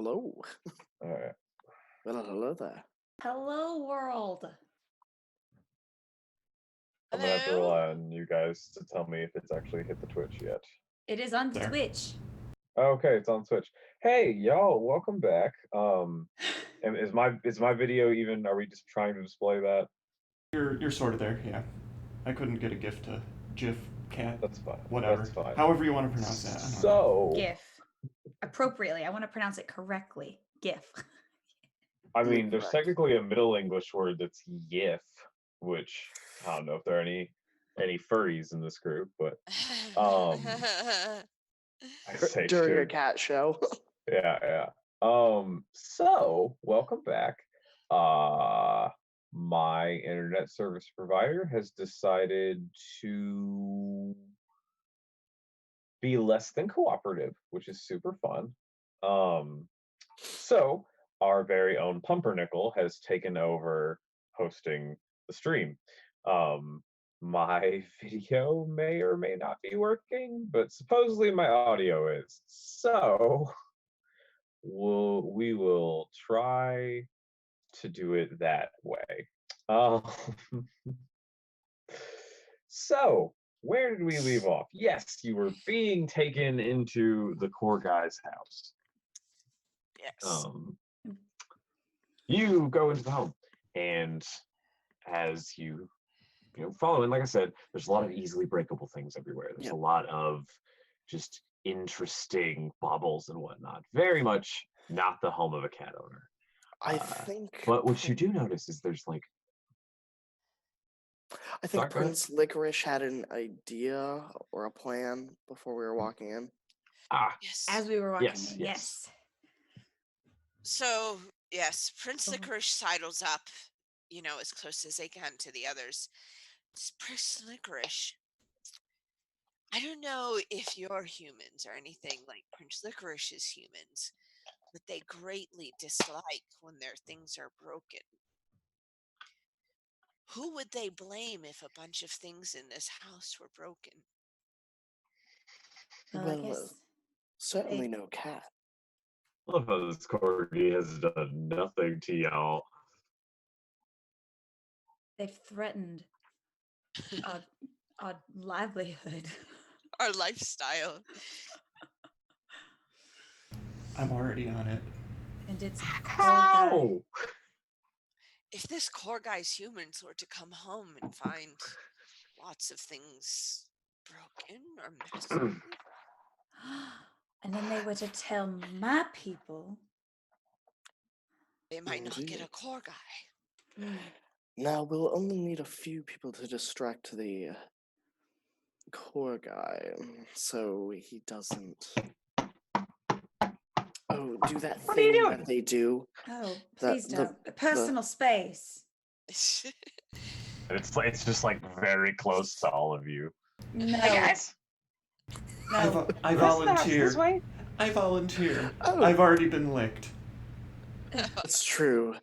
Hello. Alright. Well, hello there. Hello, world. I'm gonna have to Hello? rely on you guys to tell me if it's actually hit the Twitch yet. It is on There. Twitch. Okay, it's on Twitch. Hey, y'all, welcome back. And is my video even? Are we just trying to display that? You're sort of there, yeah. I couldn't get a GIF to GIF cat. That's fine. Whatever. That's fine. However you want to pronounce that. I don't know. So, GIF. Appropriately. I want to pronounce it correctly. GIF. I mean, there's Correct. technically a Middle English word that's "yif," which I don't know if there are any furries in this group, but I say During a should. cat show. Yeah. So welcome back. My internet service provider has decided to be less than cooperative, which is super fun. So our very own Pumpernickel has taken over hosting the stream. My video may or may not be working, but supposedly my audio is. So we will try to do it that way. So where did we leave off? Yes, you were being taken into the core guy's house. Yes. You go into the home, and as you follow in, like I said, there's a lot of easily breakable things everywhere. There's Yep. a lot of just interesting baubles and whatnot. Very much not the home of a cat owner. I think. But what you do notice is there's like. I think Sorry, go ahead. Prince Licorice had an idea or a plan before we were walking in. Yes. As we were walking Yes, in, yes. So, yes, Prince Oh. Licorice sidles up, as close as they can to the others. It's Prince Licorice. I don't know if you're humans or anything like Prince Licorice's humans, but they greatly dislike when their things are broken. Who would they blame if a bunch of things in this house were broken? Well, I Well, guess certainly they- no cat. I love how this corgi has done nothing to y'all. they've threatened our livelihood. Our lifestyle. I'm already on it. And it's How? If this core guy's humans were to come home and find lots of things broken or messy, And then they were to tell my people. they might not get Indeed. a core guy. Now we'll only need a few people to distract the core guy, so he doesn't. Oh, do that What are you thing doing? that they do. Oh, The- please the- don't. Personal space. It's just like very close to all of you. No. Hey guys, No. I this house, volunteer. this way. I volunteer. Oh. I've already been licked. It's true.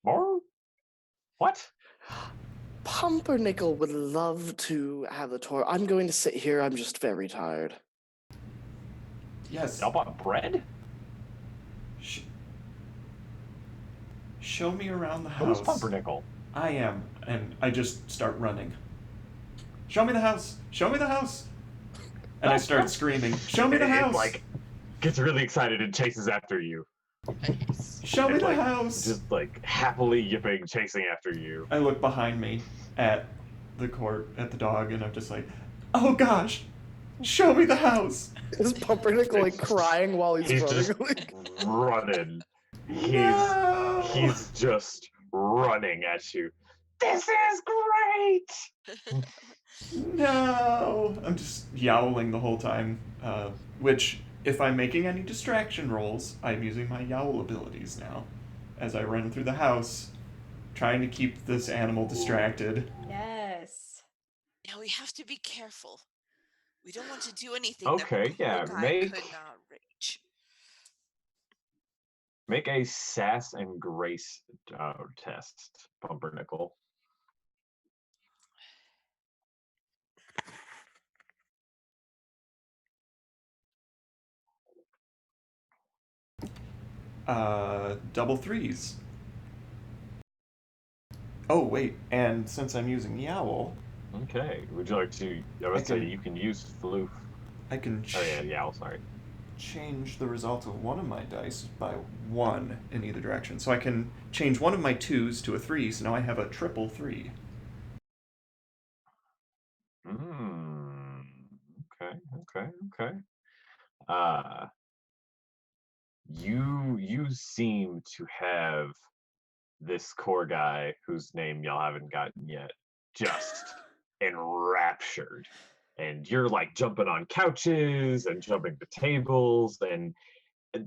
More? What? Pumpernickel would love to have the tour. I'm going to sit here. I'm just very tired. Yes. Y'all bought bread? Show me around the Who's house. Pumpernickel? I am, and I just start running. Show me the house! Show me the house! And I start screaming, show me the It, house! like gets really excited and chases after you. Show me It's the like, house! Just like happily yipping, chasing after you. I look behind me at the court, at the dog, and I'm just like, oh gosh! Show me the house! Is Pumpernickel like crying while he's running? just running. No! He's just running at you. This is great! No! I'm just yowling the whole time, which, if I'm making any distraction rolls, I'm using my yowl abilities now. As I run through the house, trying to keep this animal distracted. Yes. Now we have to be careful. We don't want to do anything Okay, that the yeah, core guy make- could not reach. Make a sass and grace test, Pumpernickel. Double threes. Oh, wait, and since I'm using Yowl, Okay. Would you like to? I would say can- you can use Floof. I can Oh yeah, Yowl. Sorry. change the result of one of my dice by 1 in either direction. So I can change one of my 2s to a 3, so now I have a triple 3. Okay. Okay. Uh, you seem to have this core guy whose name y'all haven't gotten yet just enraptured, and you're like jumping on couches and jumping to tables, and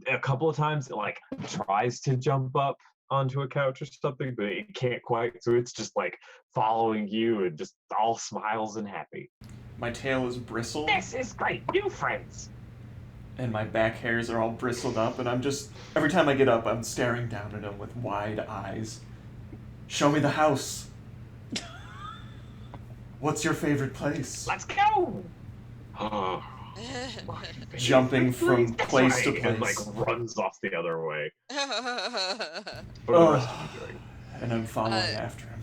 a couple of times it like tries to jump up onto a couch or something, but it can't quite, so it's just like following you and just all smiles and happy. My tail is bristled, This is great, new friends. and my back hairs are all bristled up, and I'm just, every time I get up, I'm staring down at him with wide eyes. Show me the house. What's your favorite place? Let's go. Jumping from place to and place. like runs off the other way. Ugh. What are the rest of you doing? And I'm following after him.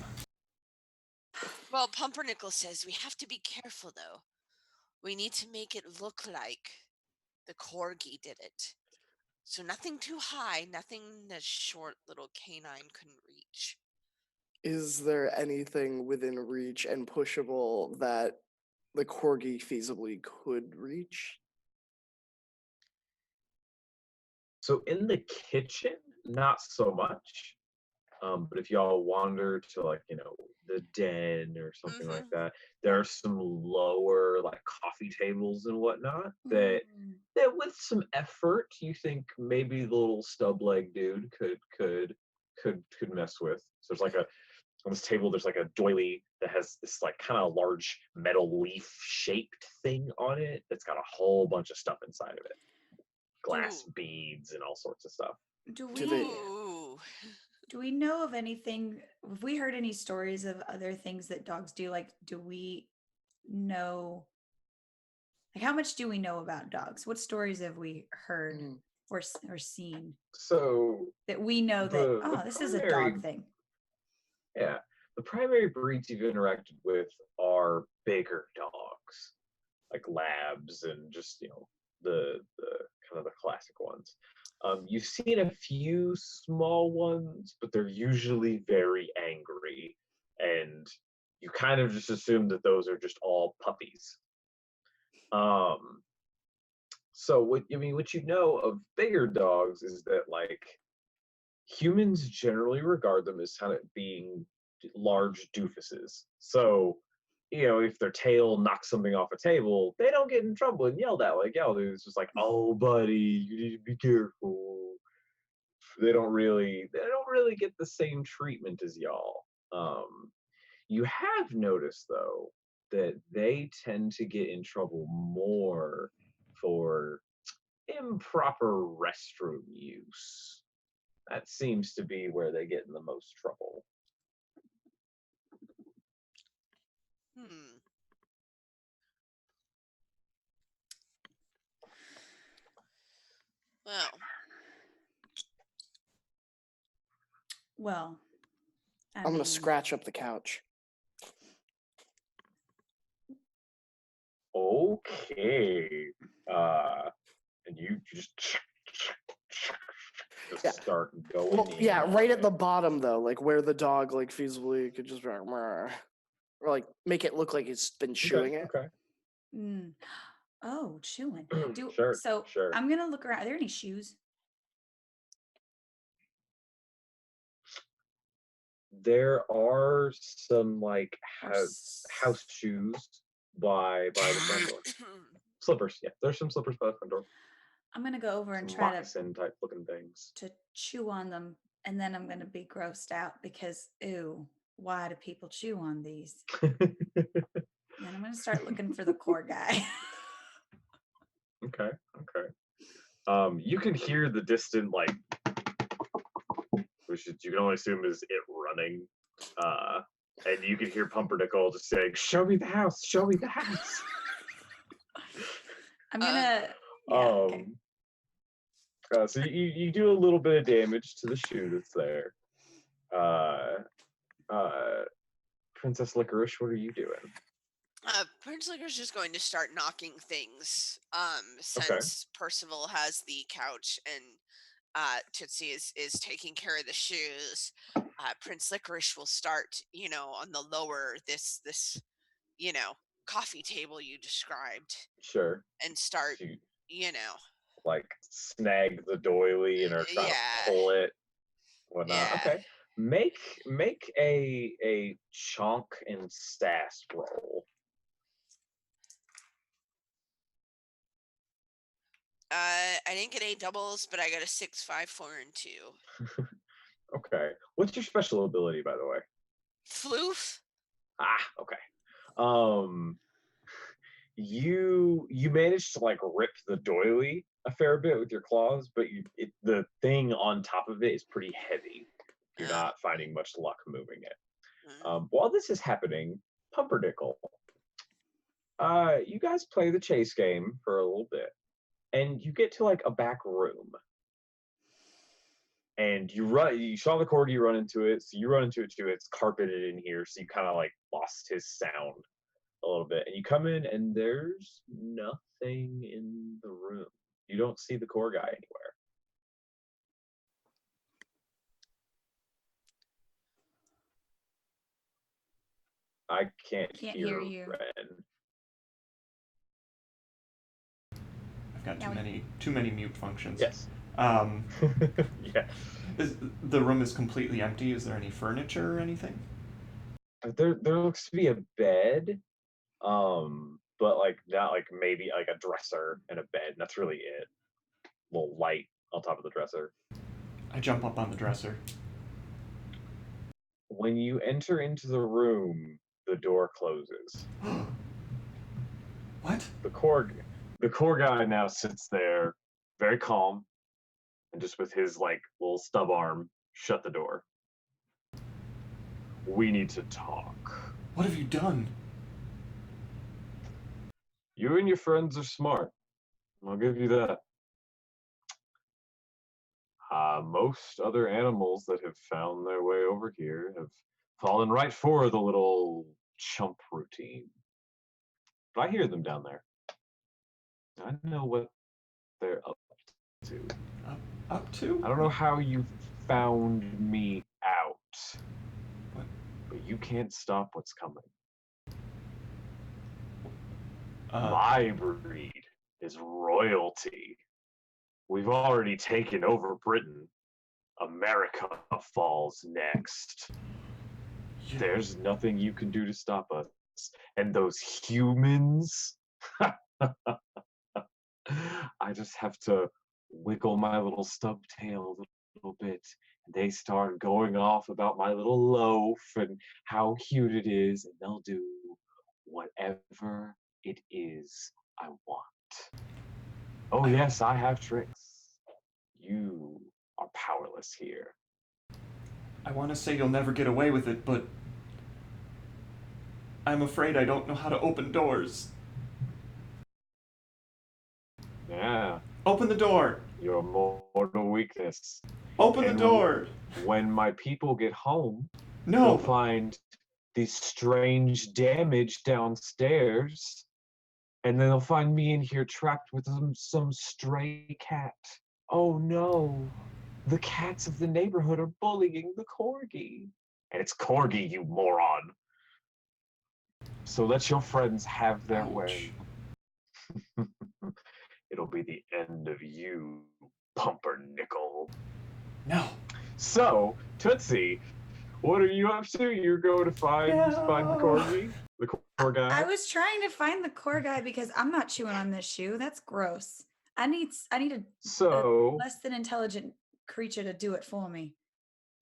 Well, Pumpernickel says we have to be careful, though. We need to make it look like the corgi did it. So nothing too high, nothing the short little canine couldn't reach. Is there anything within reach and pushable that the corgi feasibly could reach? So in the kitchen, not so much. But if y'all wander to like, the den or something like that, there are some lower like coffee tables and whatnot that with some effort you think maybe the little stub leg dude could mess with. So there's like on this table there's like a doily that has this like kind of large metal leaf shaped thing on it that's got a whole bunch of stuff inside of it. Glass beads and all sorts of stuff. Do Do we they- do we know of anything? Have we heard any stories of other things that dogs do? Like, do we know? Like, how much do we know about dogs? What stories have we heard Mm. or seen So that we know that this is a primary- dog thing? Yeah, the primary breeds you've interacted with are bigger dogs, like labs and just the kind of the classic ones. You've seen a few small ones, but they're usually very angry, and you kind of just assume that those are just all puppies. So what you know of bigger dogs is that like humans generally regard them as kind of being large doofuses. So, if their tail knocks something off a table, they don't get in trouble and yelled at like y'all do. It's just like, oh, buddy, you need to be careful. They don't really get the same treatment as y'all. You have noticed though that they tend to get in trouble more for improper restroom use. That seems to be where they get in the most trouble. Well, I'm gonna scratch up the couch. Okay. And you just Yeah. start going Well, in yeah, on right at it. the bottom though, like where the dog like feasibly could just be like, "Meh," or like make it look like it's been chewing it. Okay. Oh, chewing. Sure, So sure. I'm gonna look around. Are there any shoes? There are some like Or house shoes by the front door. Slippers, yeah. There's some slippers by the front door. I'm gonna go over and Some try moccasin type looking things. to chew on them, and then I'm gonna be grossed out because ew, why do people chew on these? And I'm gonna start looking for the core guy. Okay. You can hear the distant like, which you can only assume is it running. And you can hear Pumpernickel just saying, "Show me the house, show me the house." I'm gonna. Yeah, okay. So you do a little bit of damage to the shoe that's there. Princess Licorice, what are you doing? Prince Licorice is going to start knocking things. Okay, Since Percival has the couch and Tootsie is taking care of the shoes, Prince Licorice will start, on the lower this you know coffee table you described, sure. and start, So you you know, like snag the doily and are trying to yeah, pull it, whatnot. yeah. Okay. Make a chonk and sass roll. I didn't get any doubles, but I got a 6, 5, 4, and 2. Okay. What's your special ability, by the way? Floof. Okay. Um, you managed to like rip the doily a fair bit with your claws, but the thing on top of it is pretty heavy. You're Uh, not finding much luck moving it. uh, While this is happening, Pumpernickel, you guys play the chase game for a little bit, and you get to like a back room, and you saw the corgi run into it, so you run into it too. It's carpeted in here, so you kind of like lost his sound a little bit, and you come in and there's nothing in the room. You don't see the core guy anywhere. I can't Can't hear hear you. Ren. I've got Now too many mute functions. Yes. Um, Yeah. the room is completely empty. Is there any furniture or anything? There looks to be a bed, but like not like maybe like a dresser and a bed. And that's really it. A little light on top of the dresser. I jump up on the dresser. When you enter into the room, the door closes. What? The core guy now sits there, very calm, and just with his like little stub arm, shut the door. We need to talk. What have you done? You and your friends are smart. I'll give you that. Most other animals that have found their way over here have fallen right for the little chump routine. But I hear them down there. I know what they're up to. Up to? I don't know how you found me out, What? but you can't stop what's coming. Uh, My breed is royalty. We've already taken over Britain. America falls next. you- There's nothing you can do to stop us. And those humans, I just have to wiggle my little stub tail a little bit. And they start going off about my little loaf and how cute it is. And they'll do whatever it is I want. Oh, yes, I have tricks. You are powerless here. I want to say you'll never get away with it, but I'm afraid I don't know how to open doors. Yeah, Open the door! your mortal weakness. Open the And door! When my people get home, they'll No! find the strange damage downstairs, and then they'll find me in here trapped with some stray cat. Oh no, the cats of the neighborhood are bullying the corgi. And it's corgi, you moron. So let your friends have their way. It'll be the end of you, Pumpernickel. No! So, Tootsie, what are you up to? You're going to find the corgi? The core guy? I was trying to find the core guy because I'm not chewing on this shoe. That's gross. I need a So, less than intelligent creature to do it for me.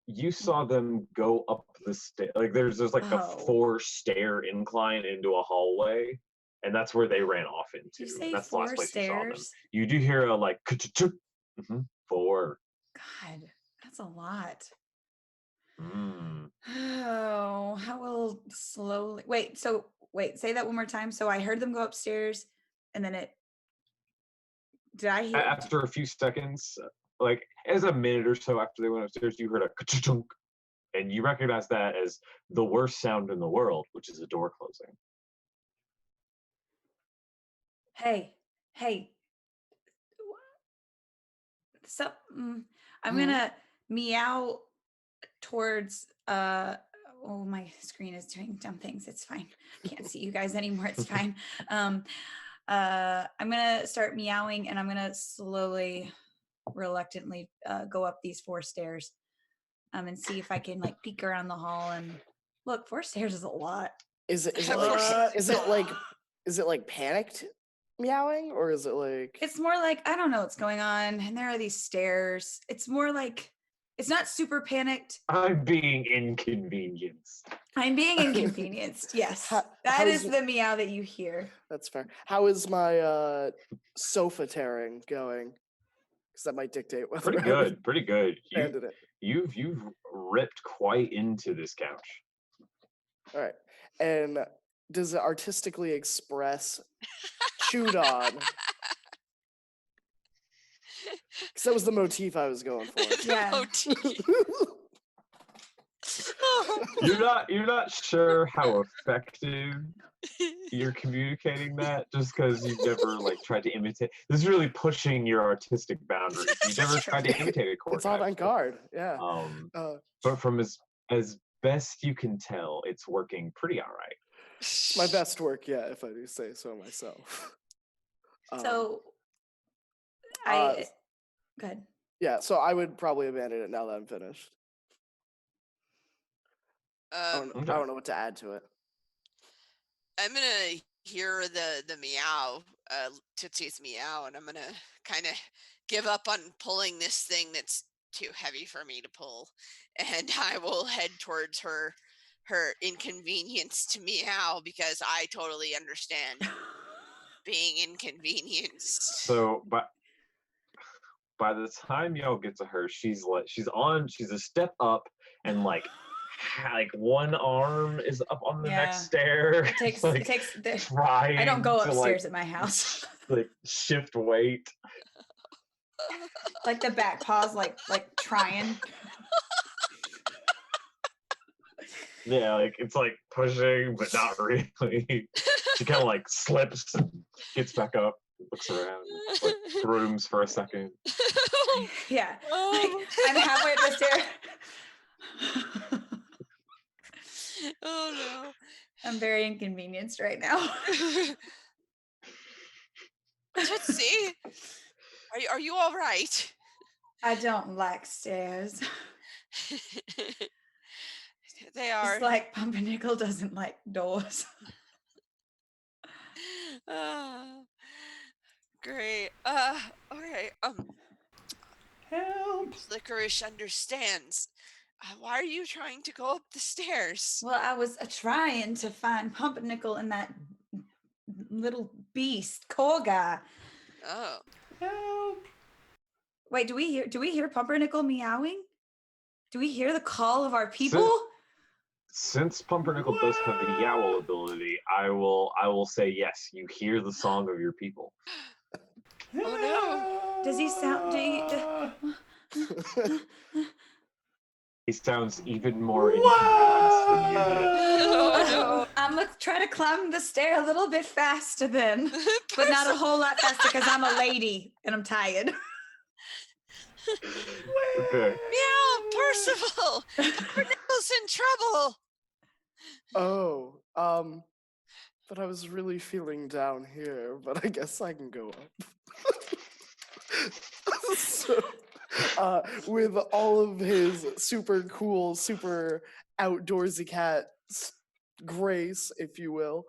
you saw them go up the stair. Like, there's like a Oh. 4-stair incline into a hallway, and that's where they ran off into. Did you say That's the last 4 place you saw them. stairs? You do hear a like, 4. God, that's a lot. Mm. Oh, I will slowly wait. Say that one more time. So I heard them go upstairs, and then it Did I hear? After a few seconds, like as a minute or so after they went upstairs, you heard a ka-chunk, and you recognize that as the worst sound in the world, which is a door closing. Hey, hey. So I'm Mhm. gonna meow towards oh, my screen is doing dumb things. It's fine. I can't see you guys anymore. It's fine. I'm gonna start meowing and I'm gonna slowly, reluctantly go up these 4 stairs and see if I can like peek around the hall and look. 4 stairs is a lot. Is it Of course. like is it like panicked meowing, or is it like It's more like I don't know what's going on, and there are these stairs. It's more like it's not super panicked. I'm being inconvenienced. I'm being inconvenienced. Yes, that is the meow that you hear. That's fair. How is my sofa tearing going? Because that might dictate whether Pretty I would good, pretty good. abandon it. You've ripped quite into this couch. All right. And does it artistically express chewed on? Because that was the motif I was going for. Yeah. You're not sure how effective you're communicating that, just because you've never like tried to imitate. This is really pushing your artistic boundaries. You've never tried to imitate a chord. It's avant-garde. Yeah. But from as best you can tell, it's working pretty all right. It's my best work yet, if I do say so myself. So uh, good. Yeah, so I would probably abandon it now that I'm finished. I don't know what to add to it. I'm gonna hear the meow, Tootsie's meow, and I'm gonna kind of give up on pulling this thing that's too heavy for me to pull, and I will head towards her inconvenience to meow, because I totally understand being inconvenienced. So, by the time y'all get to her, she's a step up, and like one arm is up on the next stair. It takes trying I don't go to, upstairs at my house. like shift weight. Like the back paws, like trying. Yeah, like it's like pushing, but not really. She kind of like slips and gets back up, looks around, like brooms for a second. Yeah, like, I'm halfway up the stair. Oh no. I'm very inconvenienced right now. Tootsie, are you all right? I don't like stairs. They are. It's like Pumpernickel doesn't like doors. Great. Okay. Help! Licorice understands. Why are you trying to go up the stairs? Well, I was trying to find Pumpernickel and that little beast, core guy. Oh. Help! Wait, do we hear Pumpernickel meowing? Do we hear the call of our people? Since Pumpernickel does have the yowl ability, I will say yes. You hear the song of your people. Oh no! Does he sound? He sounds even more inconvenienced than you did. Oh I'm gonna try to climb the stair a little bit faster then, but not a whole lot faster because I'm a lady and I'm tired. Okay. Meow, Percival! Pumpernickel's in trouble! Oh, but I was really feeling down here, but I guess I can go up. So, with all of his super cool, super outdoorsy cat grace, if you will,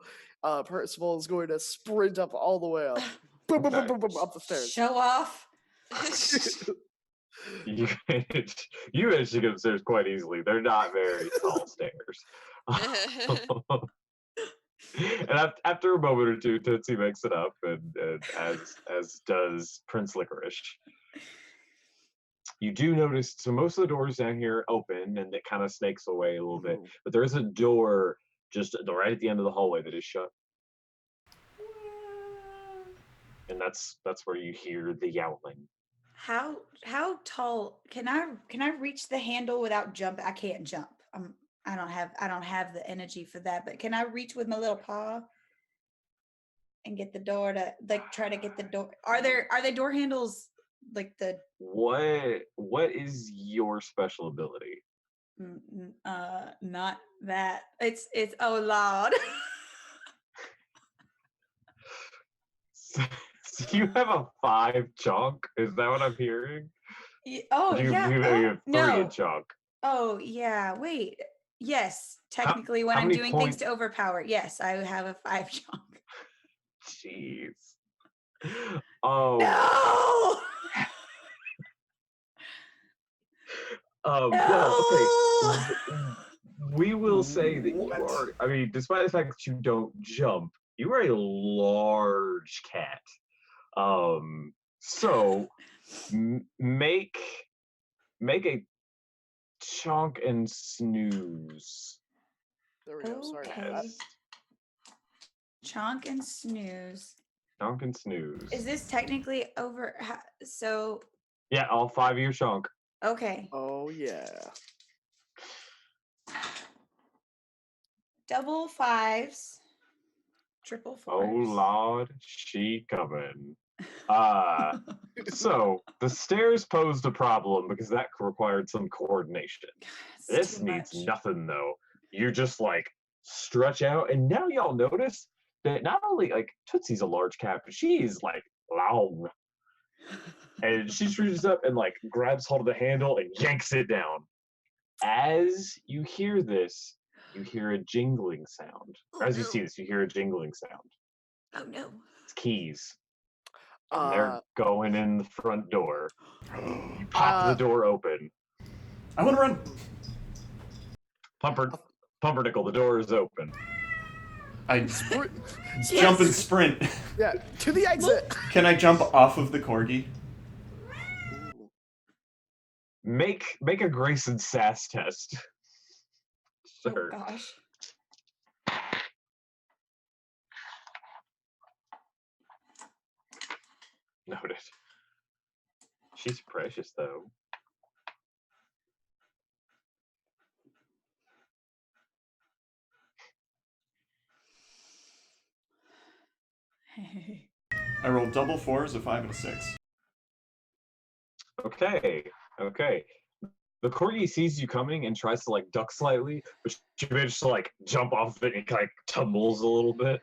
Percival is going to sprint up all the way up. Boom, boom, boom, boom, boom, up the stairs. Show off. You managed to get upstairs quite easily. They're not very tall stairs. And after a moment or two, Tootsie makes it up, and as does Prince Licorice. You do notice, so most of the doors down here open, and it kind of snakes away a little bit, but there is a door just right at the end of the hallway that is shut. and that's where you hear the yowling. How tall can I reach the handle without jump? I can't jump. I don't have the energy for that. But can I reach with my little paw and get the door to like try to get the door? Are there door handles like the What is your special ability? not that it's oh Lord. So you have a 5 chunk? Is that what I'm hearing? Oh Or do you, yeah. you Oh, have 3 no. a chunk? Oh yeah. Wait. Yes. Technically, when how I'm many doing things points- to overpower, yes, I have a 5 chunk. Jeez. Oh. No. Well, okay. No. We will say that you What? are. I mean, despite the fact that you don't jump, you are a large cat. So make a chunk and snooze. There we go. Sorry about that. Okay. Chonk and snooze. Chunk and snooze. Is this technically over? So Yeah, all 5 of your chunk. okay. Oh yeah. Double 5s. Triple 4s. Oh Lord, she coming. So the stairs posed a problem because that required some coordination. It's This too needs much. nothing though. You just like stretch out, and now y'all notice that not only like Tootsie's a large cat, but she's like long. And she reaches up and like grabs hold of the handle and yanks it down. As you hear this, you hear a jingling sound. Oh, Or as you no. see this, you hear a jingling sound. Oh no. It's keys. And they're going in the front door. You pop the door open. I want to run. Pumpernickel, the door is open. I Sprint. jump and sprint. Yeah, to the exit. Can I jump off of the corgi? Make a grace and sass test. Sure. Oh gosh. Noted. She's precious though. I rolled double 4s, a 5, and a 6. Okay. The corgi sees you coming and tries to like duck slightly, but she manages to like jump off of it and like tumbles a little bit.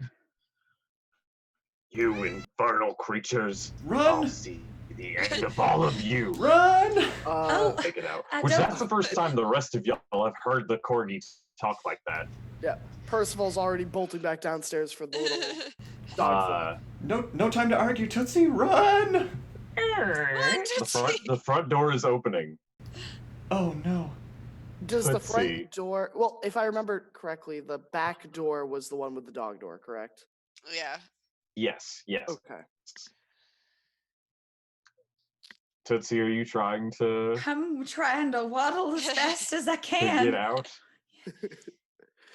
You infernal creatures! I'll Run! see the end of all of you. Run! Oh. Take it out. I Which don't- that's the first time the rest of y'all have heard the corgi talk like that. Yeah, Percival's already bolting back downstairs for the little dog. No time to argue, Tootsie. Run! The front door is opening. Oh no. Does the Let's see. front door? Well, if I remember correctly, the back door was the one with the dog door, correct? Yeah. Yes. Okay. Tootsie, are you trying to I'm trying to waddle as fast as I get can. out?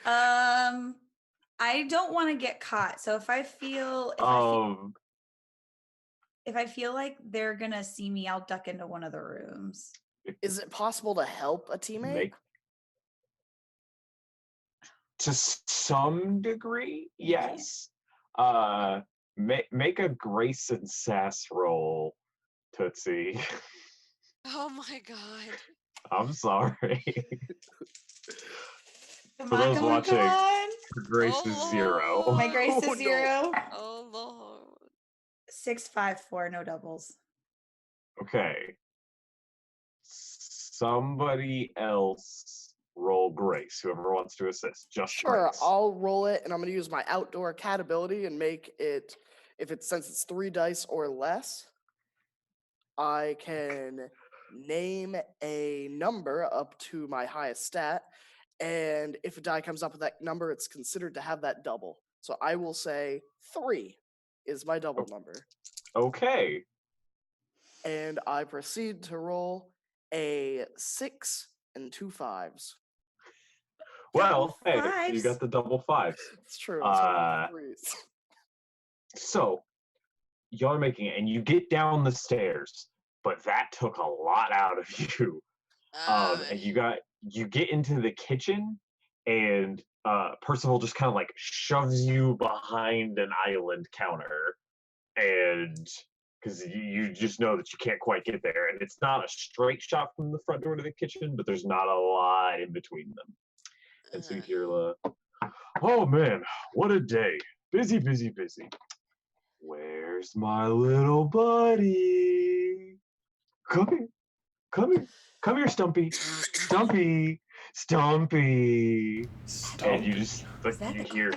I don't want to get caught. So if I feel if I feel like they're gonna see me, I'll duck into one of the rooms. Is it possible to help a teammate? Make to some degree, Yeah. yes. Make a grace and sass roll, Tootsie. Oh my god. I'm sorry. Come For on, those come on, come watching, on. Her grace Oh, is 0. My grace Oh, no. is 0. Oh lord. 6, 5, 4, no doubles. Okay. Somebody else roll grace. Whoever wants to assist. Just Sure, grace. I'll roll it, and I'm gonna use my outdoor cat ability and make it. Since it's 3 dice or less, I can name a number up to my highest stat, and if a die comes up with that number, it's considered to have that double. So I will say 3 is my double number, Okay. and I proceed to roll a 6 and 2 5s. Well, hey, you fives. got the double 5s. It's true. I was hoping Uh, for 3s. So, y'all are making it, and you get down the stairs, but that took a lot out of you. And you get into the kitchen, and Percival just kind of like shoves you behind an island counter, and because you just know that you can't quite get there, and it's not a straight shot from the front door to the kitchen, but there's not a lot in between them. And so you hear, oh man, what a day. Busy, busy, busy. Where's my little buddy? Come here. Come here. Come here, Stumpy. Stumpy. Stumpy. And you just Is that you the hear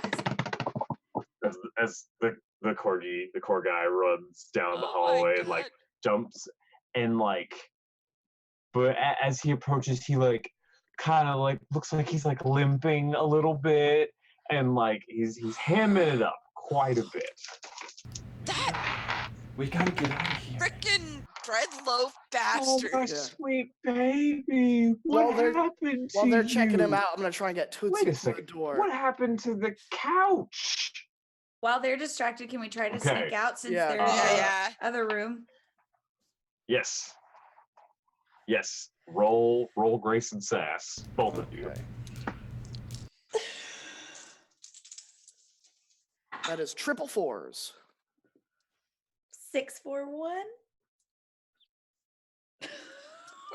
as the core guy runs down the hallway and like jumps and like, but as he approaches, he like kind of like looks like he's like limping a little bit, and like he's hamming it up quite a bit. That We gotta get out of here. frickin' bread loaf Oh bastard. my sweet baby! While What they're- happened to While they're you? checking him out, I'm gonna try and get Tootsie Wait a to the second. door. What happened to the couch? While they're distracted, can we try to Okay. sneak out since Yeah. they're in the Yeah. other room? Yes. Yes. Roll grace and sass, both of you. Okay. That is triple fours. 6, 4, 1.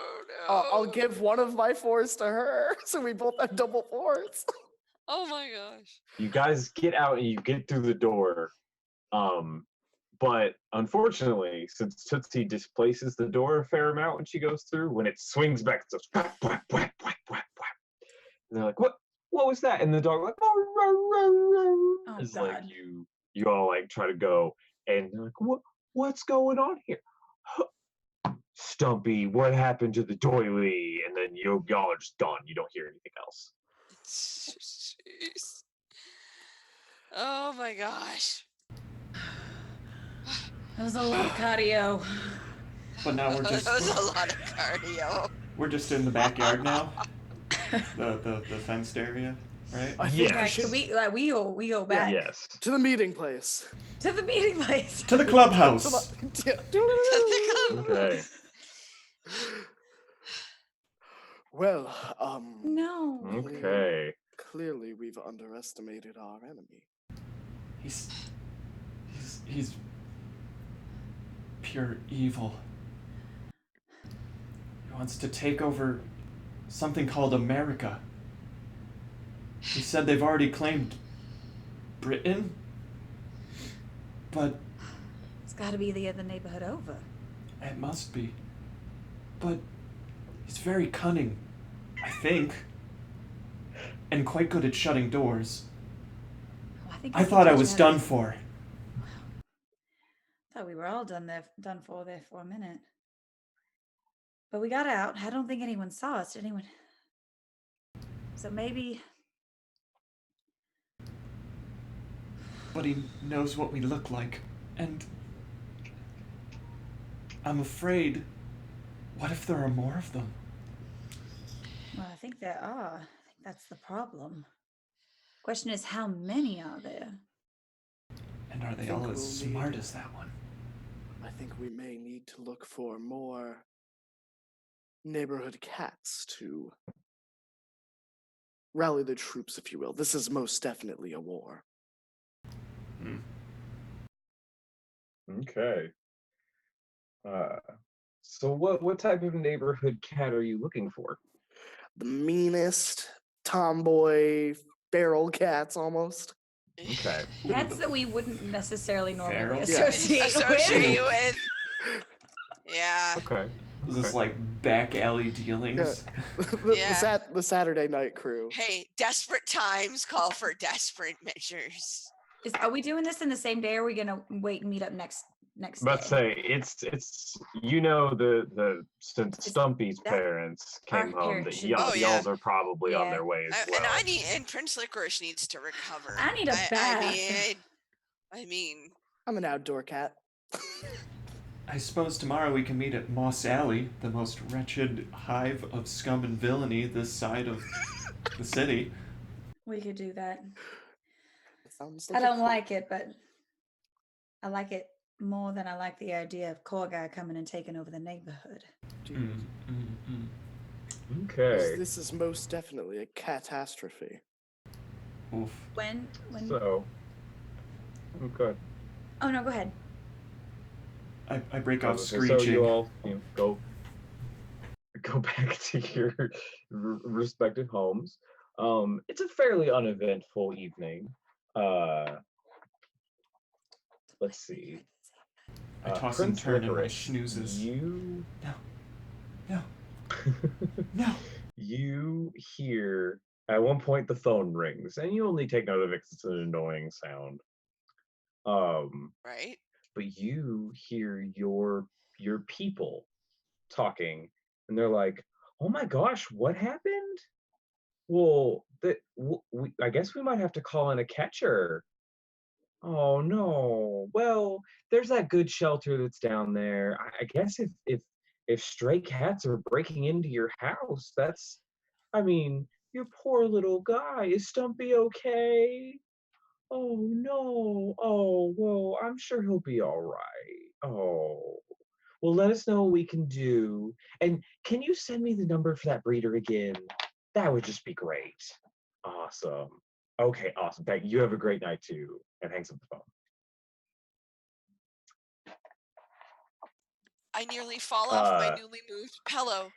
Oh no. I'll give one of my fours to her, so we both have double fours. Oh my gosh. You guys get out and you get through the door. But unfortunately, since Tootsie displaces the door a fair amount when she goes through, when it swings back, it goes whack, whack, whack, whack, whack, whack. And they're like, what was that? And the dog like, Oh, it's God. like you all like try to go, and they're like, what's going on here? Stumpy, what happened to the doily? And then y'all are just done. You don't hear anything else. Jeez. Oh my gosh. That was a lot of cardio. But now we're That was just a lot of cardio. we're just in the backyard now. The fenced area, right? I think Yeah. I Right, should so we go back Yes. to the meeting place. to the meeting place. To the clubhouse. Okay. Well, No. Okay. clearly we've underestimated our enemy. He's pure evil. He wants to take over something called America. He said they've already claimed Britain, but It's got to be the other neighborhood over. it must be. But he's very cunning, I think, and quite good at shutting doors. Oh, think I thought I was done for. Thought we were all done for there for a minute. But we got out. I don't think anyone saw us. Did anyone? So maybe. But he knows what we look like, and I'm afraid. What if there are more of them? Well, I think there are. I think that's the problem. Question is, how many are there? And are they Think all we'll as need- smart as that one? I think we may need to look for more neighborhood cats to rally the troops, if you will. This is most definitely a war. Okay. So what type of neighborhood cat are you looking for? The meanest tomboy feral cats, almost. Okay. Cats that we wouldn't necessarily normally Feral? Yeah. associate Associate with. with. Yeah. Okay. Is this like back alley dealings? The Saturday night crew. Hey, desperate times call for desperate measures. Are we doing this in the same day? Or are we gonna wait and meet up next Let's day? say it's the since It's- Stumpy's that- parents our came home, parents that should y'all, be- Oh, yeah. y'all's are probably on Yeah. their way as well. And Prince Licorice needs to recover. I need a bath. I mean, I'm an outdoor cat. I suppose tomorrow we can meet at Moss Alley, the most wretched hive of scum and villainy this side of the city. We could do that. Sounds I like a don't cool- like it, but I like it more than I like the idea of Korgai coming and taking over the neighborhood. Mm, mm, mm. Okay. This is most definitely a catastrophe. Oof. When So, okay. Oh no, go ahead. I break off So screeching. you all go back to your respective homes. It's a fairly uneventful evening. Let's see. I toss and Prince turn in my Licorice, snoozes. You No. No. you hear at one point the phone rings, and you only take note of it 'cause it's an annoying sound. Right? But you hear your people talking, and they're like, "Oh my gosh, what happened? Well, I guess we might have to call in a catcher." Oh no. Well, there's that good shelter that's down there. I guess if stray cats are breaking into your house, I mean, your poor little guy. Is Stumpy okay? Oh no. Oh, well, I'm sure he'll be all right. Oh. Well, let us know what we can do. And can you send me the number for that breeder again? That would just be great. Awesome. Okay, awesome. Thank you. You have a great night too. And hangs up the phone. I nearly fall off my newly moved pillow.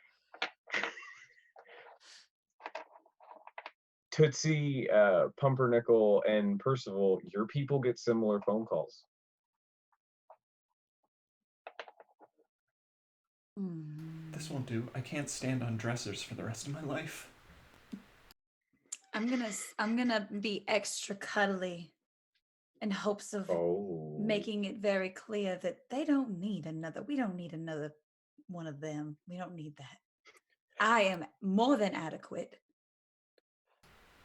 Tootsie, Pumpernickel, and Percival, your people get similar phone calls. This won't do. I can't stand on dressers for the rest of my life. I'm gonna be extra cuddly in hopes of Oh. making it very clear that we don't need another one of them. We don't need that. I am more than adequate.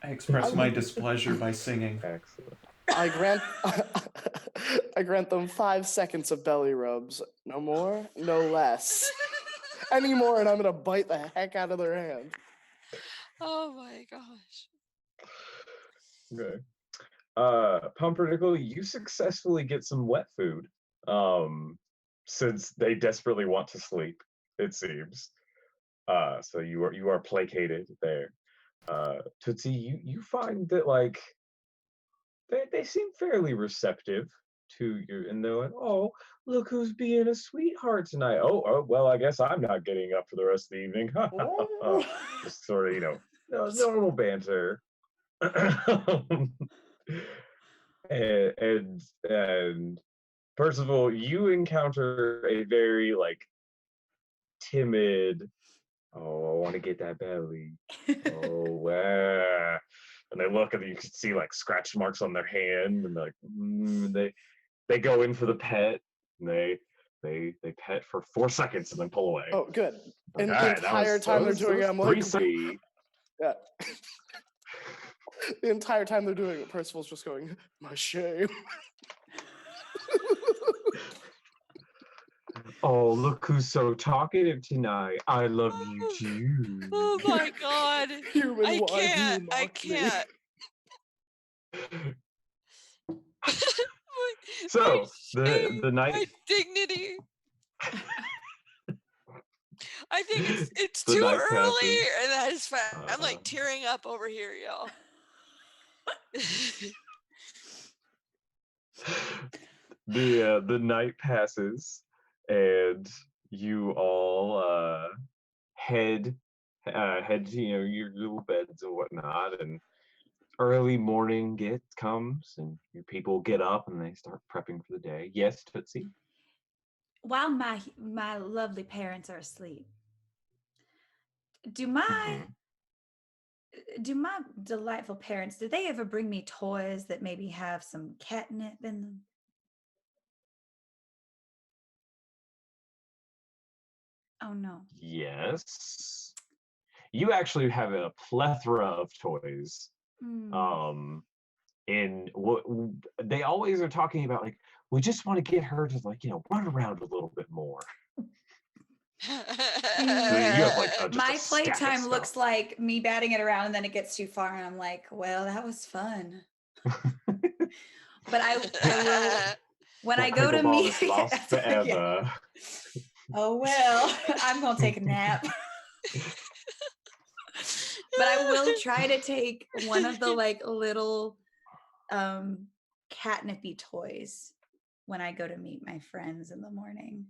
I express my displeasure by singing. Excellent. I grant I grant them 5 seconds of belly rubs. No more, no less. Any more, and I'm gonna bite the heck out of their hand. Oh my gosh. Okay. Pumpernickel, you successfully get some wet food. Since they desperately want to sleep, it seems. So you are placated there. Tootsie, you find that like they seem fairly receptive to you, and they're like, "Oh, look who's being a sweetheart tonight. Oh, well, I guess I'm not getting up for the rest of the evening." Just sort of, normal banter. and Percival, you encounter a very like timid, "Oh, I want to get that belly. Oh, wow." And they look, and you can see like scratch marks on their hand, and they're like, they go in for the pet, and they pet for 4 seconds and then pull away. Oh, good. And Okay, the entire time they're doing it, I'm like, yeah. The entire time they're doing it, Percival's just going, "My shame." "Oh, look who's so talkative tonight. I love you too." Oh my god. Human, I why do you can't. I mock me? can't. So shame, the night my dignity. I think it's The too night early, passes. and that is fine. I'm like tearing up over here, y'all. The night passes, and you all head to your little beds and whatnot, and early morning comes, and your people get up and they start prepping for the day. Yes, Tootsie? While my lovely parents are asleep, do my delightful parents, did they ever bring me toys that maybe have some catnip in them? Oh no. Yes. You actually have a plethora of toys. And what they always are talking about, like, we just want to get her to run around a little bit more. So you have like just My a stack of playtime stuff. looks like me batting it around and then it gets too far and I'm like, well, that was fun. But I when I That go to pickleball meet, is lost Yeah. forever. Oh well, I'm gonna take a nap. But I will try to take one of the like little catnipy toys when I go to meet my friends in the morning.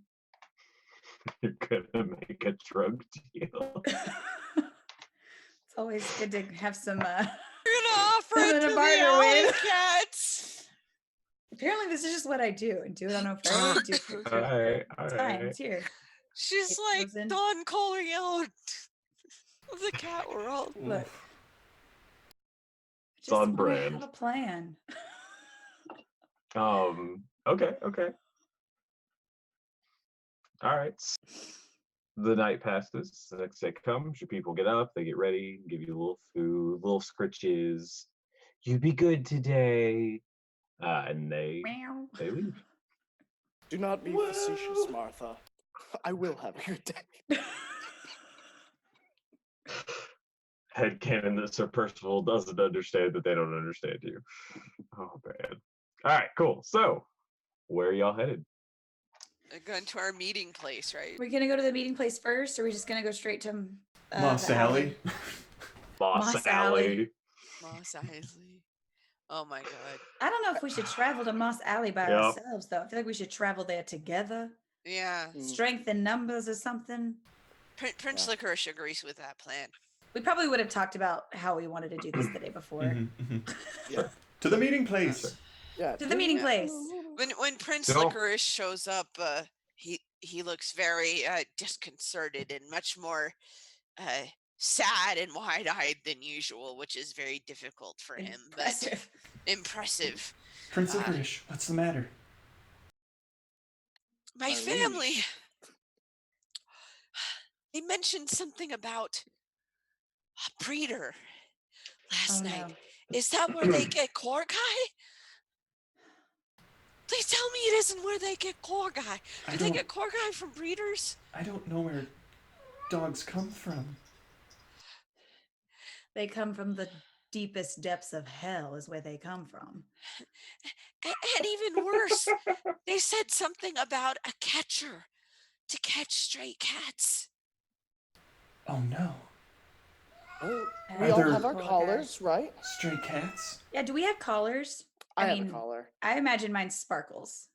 You're gonna make a drug deal. It's always good to have some We're gonna offer Something it to to the barter alley with. cats. apparently this is just what I do and do it on a very do it. Alright, It's fine, alright. it's here. She's It like goes in. Don calling out of the cat world. Look. Oof. Just on wanna brand. have a plan. Okay, okay. Alright. The night passes. The next day comes. Your people get up. They get ready. Give you a little food, little scritches. You be good today. And they Meow. leave. Do not be facetious, Martha. I will have a good day. Headcanon that Sir Percival doesn't understand that they don't understand you. Oh man. Alright, cool. So, where are y'all headed? We're going to our meeting place, right? We're gonna go to the meeting place first, or are we just gonna go straight to Moss the Alley. Moss Moss Alley. Alley. Moss Isley. Oh my god. I don't know if we should travel to Moss Alley by Yep. ourselves, though. I feel like we should travel there together. Yeah. Mm. Strength in numbers or something. Prince Yeah. Licorice agrees with that plan. We probably would have talked about how we wanted to do this the day before. Mhm, mhm. Yeah. To the meeting place. Yeah. To the meeting yeah. place. When Prince No. Licorice shows up, he looks very disconcerted and much more sad and wide-eyed than usual, which is very difficult for him. Impressive. But impressive. Prince Licorice, what's the matter? My liege. family. They mentioned something about a breeder last Oh, night. no. Is that where they get Korgai? Please tell me it isn't where they get Korgai. I Do they don't- get Korgai from breeders? I don't know where dogs come from. They come from the deepest depths of hell, is where they come from. And even worse, they said something about a catcher to catch stray cats. Oh no. Well, And we Are all there- have our Poor guy. collars, right? Stray cats? Yeah, do we have collars? I have mean, a collar. I imagine mine sparkles.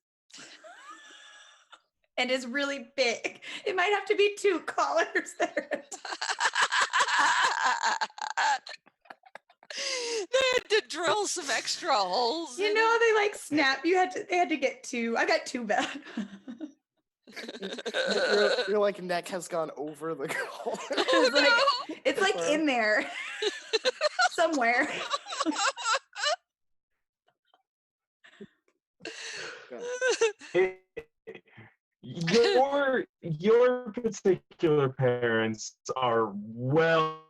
And is really big. It might have to be 2 collars there. They had to drill some extra holes. You in know, they like snap. They had to get 2. I got 2 bad. Your like neck has gone over the collar. Oh, It's like- no! It's like in there somewhere. It- your particular parents are well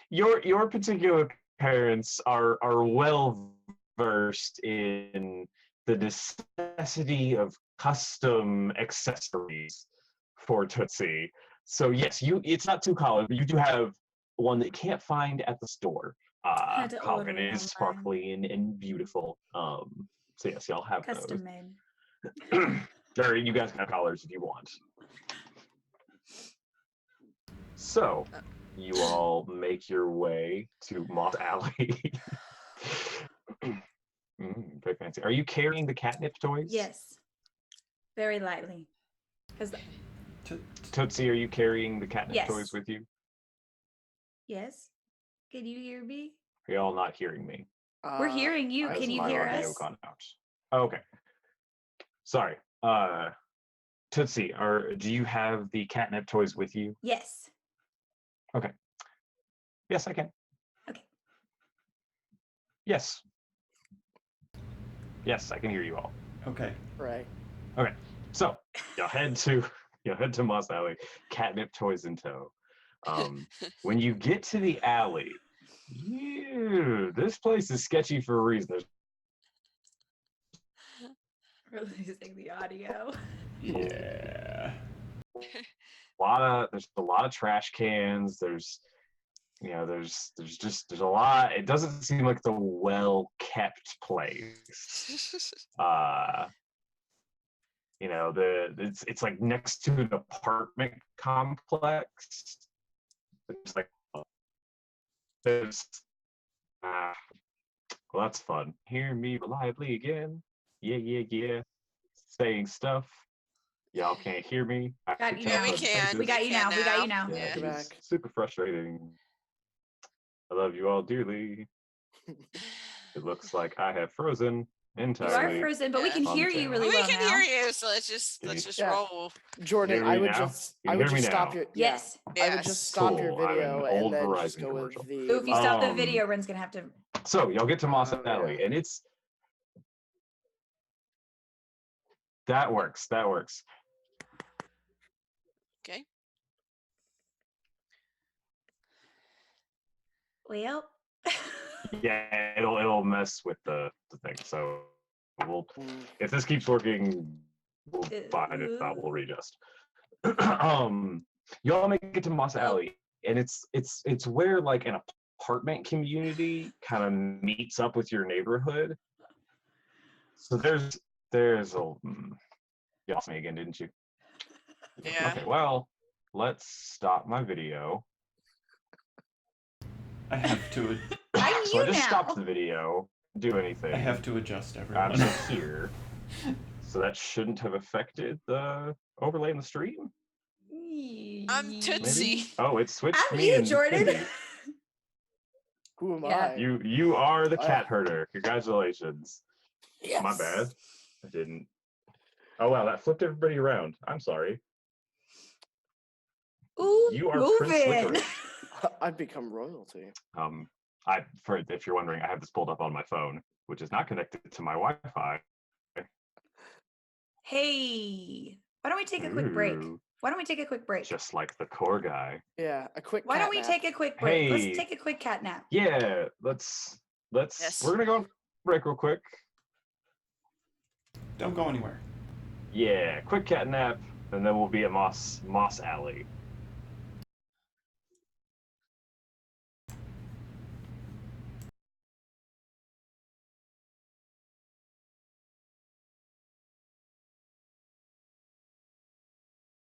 your particular parents are well versed in the necessity of custom accessories for Tootsie. So yes, it's not 2 collars, but you do have one that you can't find at the store. Had to order Common it is online. sparkly and beautiful. So yes, y'all have Custom made. those. Or you guys can have collars if you want. So you all make your way to Moss Alley. Very fancy. Are you carrying the catnip toys? Yes. Very lightly. Because Tootsie, are you carrying the catnip Yes. toys with you? yes. Can you hear me? Are y'all not hearing me? We're hearing you. Has Can you my hear audio us? gone out? Oh, okay. Sorry. Tootsie, do you have the catnip toys with you? Yes. Yes, I can. Okay. Yes. Yes, I can hear you all. Okay. Right. So you'll head to Moss Alley, catnip toys in tow. When you get to the alley, this place is sketchy for a reason. There's Releasing the audio. Yeah. there's a lot of trash cans. There's there's a lot. It doesn't seem like the well kept place. It's like next to an apartment complex. It's like there's well, that's fun. Hear me reliably again. Yeah. Saying stuff. Y'all can't hear me. I Got can you tell now. we by the can. faces. We got you now. We got you now. Yeah, Yeah, it's you're back. super frustrating. I love you all dearly. It looks like I have frozen You entirely. are frozen, but we can Fun hear you town. really We well can now. hear you, so let's just Yeah. roll. Jordan, Hear I me would now? just You I can would hear me just stop now? your Yes. I would just stop your Cool. I'm an video and old then just Verizon go with commercial. the Ooh, if you stop the Um, video, Ren's gonna have to. So y'all get to Moss Oh, Alley, yeah. and that works. Okay. Well. Yeah, it'll mess with the thing. So if this keeps working, we'll fine. If not, we'll readjust. Y'all make it to Moss Alley, and it's where like an apartment community kind of meets up with your neighborhood. So there's a you lost me again, didn't you? Yeah. Okay, well, let's stop my video. I have to. I'm So I you just now. stopped the video. Do anything. I have to adjust I'm everyone. just here. So that shouldn't have affected the overlay in the stream. I'm Tootsie. Maybe. Oh, it switched I'm me you, and Jordan. Cindy. Who am Yeah. I? You are the Oh, cat herder. Congratulations. Yes. My bad. I didn't. Oh wow, that flipped everybody around. I'm sorry. Ooh, You are Prince moving. Licorice. I've become royalty. If you're wondering, I have this pulled up on my phone, which is not connected to my Wi-Fi. Hey, why don't we take a quick break? Ooh, Why don't we take a quick break? just like the core guy. Yeah, a quick Why don't cat we nap. take a quick break? Hey. Let's take a quick cat nap. Yeah, let's. Yes. We're gonna go on break real quick. Don't go anywhere. Yeah, quick cat nap, and then we'll be at Moss Alley.